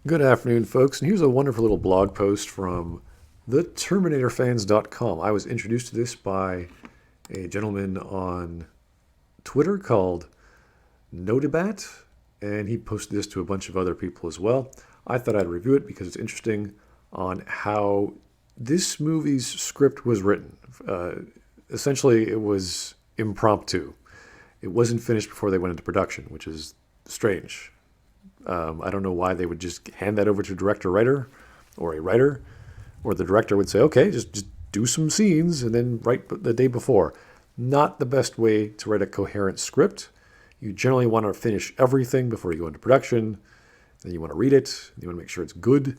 Good afternoon, folks, and here's a wonderful little blog post from theterminatorfans.com. I was introduced to this by a gentleman on Twitter called Nodebat, and he posted this to a bunch of other people as well. I thought I'd review it because it's interesting on how this movie's script was written. Essentially, it was impromptu. It wasn't finished before they went into production, which is strange. I don't know why they would just hand that over to a director writer or a writer, or the director would say, okay, just do some scenes and then write the day before. Not the best way to write a coherent script. You generally want to finish everything before you go into production. Then you want to read it. You want to make sure it's good.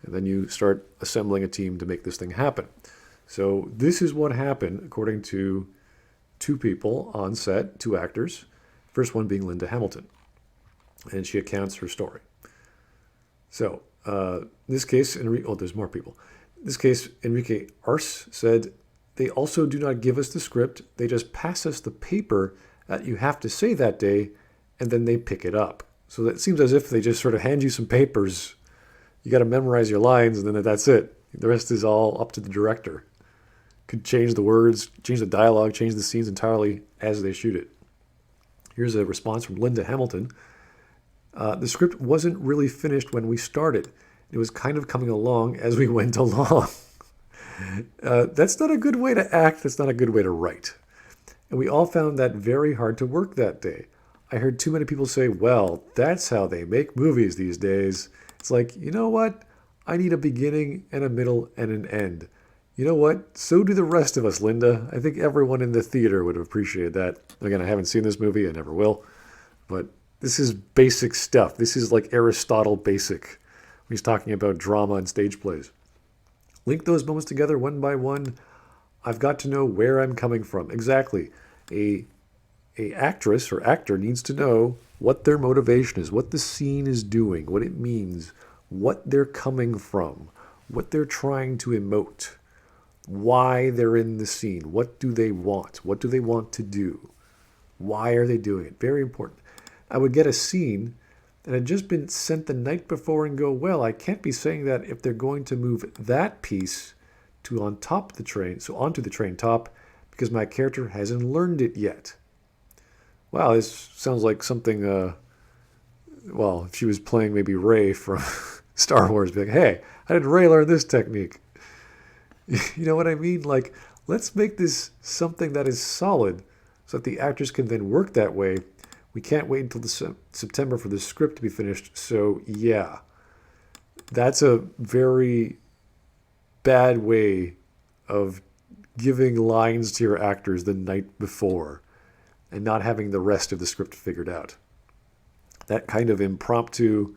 And then you start assembling a team to make this thing happen. So this is what happened according to two people on set, two actors. First one being Linda Hamilton. And she accounts her story. So, in this case, there's more people. In this case, Enrique Arce said, they also do not give us the script. They just pass us the paper that you have to say that day, and then they pick it up. So that seems as if they just sort of hand you some papers. You got to memorize your lines, and then that's it. The rest is all up to the director. Could change the words, change the dialogue, change the scenes entirely as they shoot it. Here's a response from Linda Hamilton. The script wasn't really finished when we started. It was kind of coming along as we went along. That's not a good way to act. That's not a good way to write. And we all found that very hard to work that day. I heard too many people say, well, that's how they make movies these days. It's like, you know what? I need a beginning and a middle and an end. You know what? So do the rest of us, Linda. I think everyone in the theater would have appreciated that. Again, I haven't seen this movie. I never will. But this is basic stuff. This is like Aristotle basic when he's talking about drama and stage plays. Link those moments together one by one. I've got to know where I'm coming from. Exactly. A actress or actor needs to know what their motivation is, what the scene is doing, what it means, what they're coming from, what they're trying to emote, why they're in the scene, what do they want to do, why are they doing it. Very important. I would get a scene that had just been sent the night before and go, well, I can't be saying that if they're going to move that piece to on top of the train, so onto the train top, because my character hasn't learned it yet. Wow, this sounds like something, if she was playing maybe Rey from Star Wars, be like, hey, how did Rey learn this technique? You know what I mean? Like, let's make this something that is solid so that the actors can then work that way. We can't wait until September for the script to be finished. So, yeah, that's a very bad way of giving lines to your actors the night before and not having the rest of the script figured out. That kind of impromptu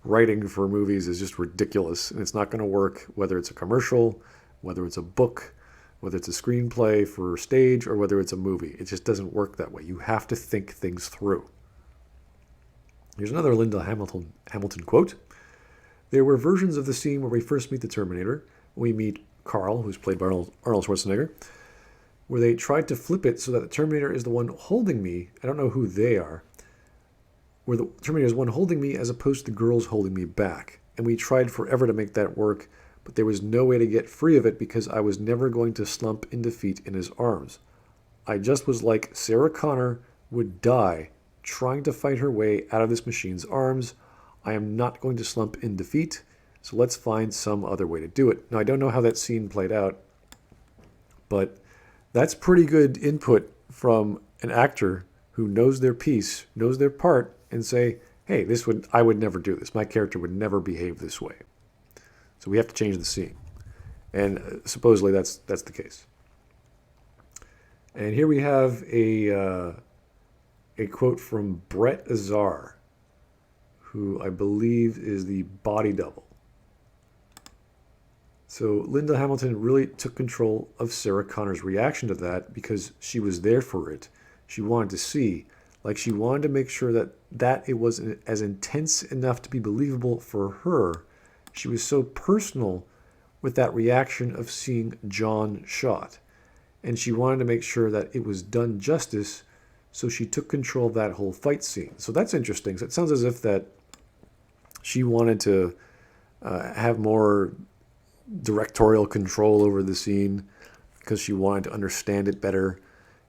writing for movies is just ridiculous, and it's not going to work whether it's a commercial, whether it's a book, whether it's a screenplay for stage, or whether it's a movie. It just doesn't work that way. You have to think things through. Here's another Linda Hamilton quote. There were versions of the scene where we first meet the Terminator. We meet Carl, who's played by Arnold Schwarzenegger, where they tried to flip it so that the Terminator is the one holding me. I don't know who they are. Where the Terminator is one holding me as opposed to the girls holding me back. And we tried forever to make that work, but there was no way to get free of it because I was never going to slump in defeat in his arms. I just was like Sarah Connor would die trying to fight her way out of this machine's arms. I am not going to slump in defeat, so let's find some other way to do it. Now, I don't know how that scene played out, but that's pretty good input from an actor who knows their piece, knows their part, and say, hey, I would never do this. My character would never behave this way. So we have to change the scene. And supposedly that's the case. And here we have a quote from Brett Azar, who I believe is the body double. So Linda Hamilton really took control of Sarah Connor's reaction to that because she was there for it. She wanted to see. Like, she wanted to make sure that it was as intense enough to be believable for her. She was so personal with that reaction of seeing John shot. And she wanted to make sure that it was done justice, so she took control of that whole fight scene. So that's interesting. So it sounds as if that She wanted to have more directorial control over the scene because she wanted to understand it better,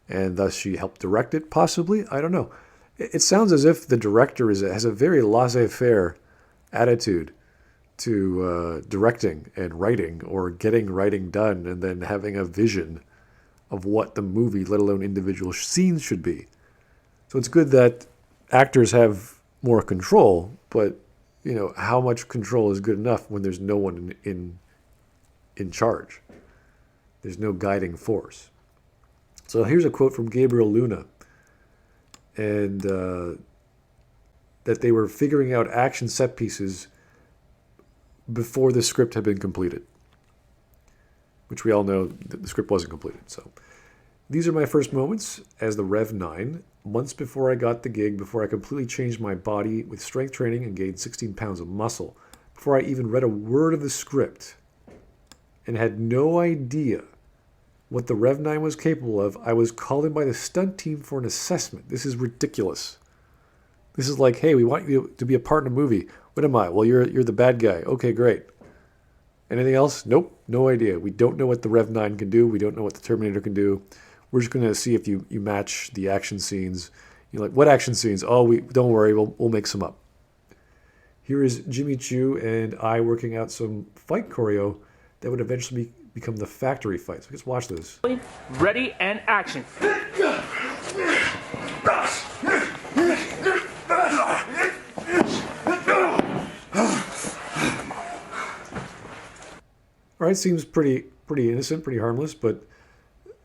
and thus she helped direct it, possibly. I don't know. It sounds as if the director has a very laissez-faire attitude to directing and writing, or getting writing done and then having a vision of what the movie, let alone individual scenes, should be. So it's good that actors have more control, but how much control is good enough when there's no one in charge? There's no guiding force. So here's a quote from Gabriel Luna, and that they were figuring out action set pieces before the script had been completed, which we all know that the script wasn't completed. So these are my first moments as the Rev 9, months before I got the gig, before I completely changed my body with strength training and gained 16 pounds of muscle, before I even read a word of the script and had no idea what the Rev 9 was capable of. I was called in by the stunt team for an assessment. This is ridiculous. This is like, hey, we want you to be a part in a movie. What am I? Well, you're the bad guy. Okay, great. Anything else? Nope, no idea. We don't know what the Rev 9 can do. We don't know what the Terminator can do. We're just going to see if you match the action scenes. You're like, what action scenes? Oh, don't worry, we'll make some up. Here is Jimmy Choo and I working out some fight choreo that would eventually become the factory fight. So let's watch this. Ready and action. All right, seems pretty innocent, pretty harmless, but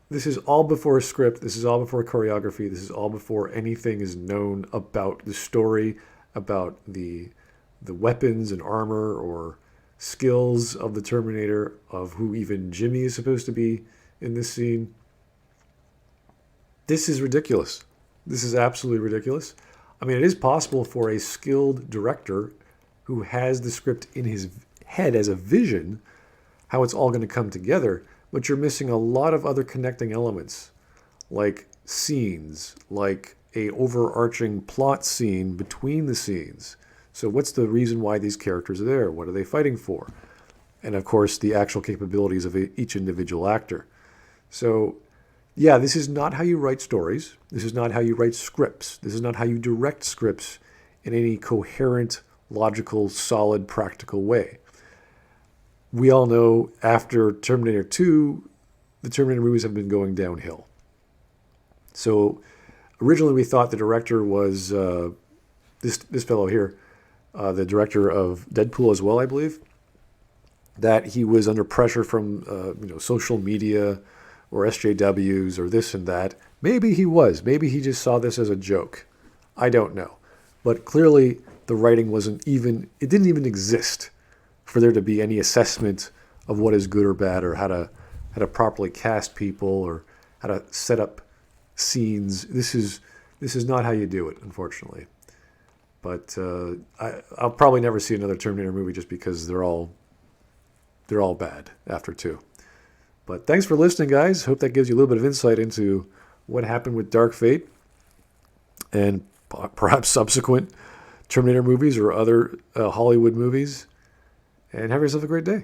this is all before a script. This is all before choreography. This is all before anything is known about the story, about the weapons and armor or skills of the Terminator, of who even Jimmy is supposed to be in this scene. This is ridiculous. This is absolutely ridiculous. I mean, it is possible for a skilled director who has the script in his head as a vision how it's all going to come together, but you're missing a lot of other connecting elements, like scenes, like a overarching plot scene between the scenes. So what's the reason why these characters are there? What are they fighting for? And of course, the actual capabilities of each individual actor. So yeah, this is not how you write stories. This is not how you write scripts. This is not how you direct scripts in any coherent, logical, solid, practical way. We all know after Terminator 2, the Terminator movies have been going downhill. So originally we thought the director was this fellow here, the director of Deadpool as well, I believe, that he was under pressure from social media or SJWs or this and that. Maybe he was. Maybe he just saw this as a joke. I don't know. But clearly the writing it didn't even exist for there to be any assessment of what is good or bad, or how to properly cast people, or how to set up scenes. This is not how you do it, unfortunately. But I'll probably never see another Terminator movie just because they're all bad after 2. But thanks for listening, guys. Hope that gives you a little bit of insight into what happened with Dark Fate and perhaps subsequent Terminator movies or other Hollywood movies. And have yourself a great day.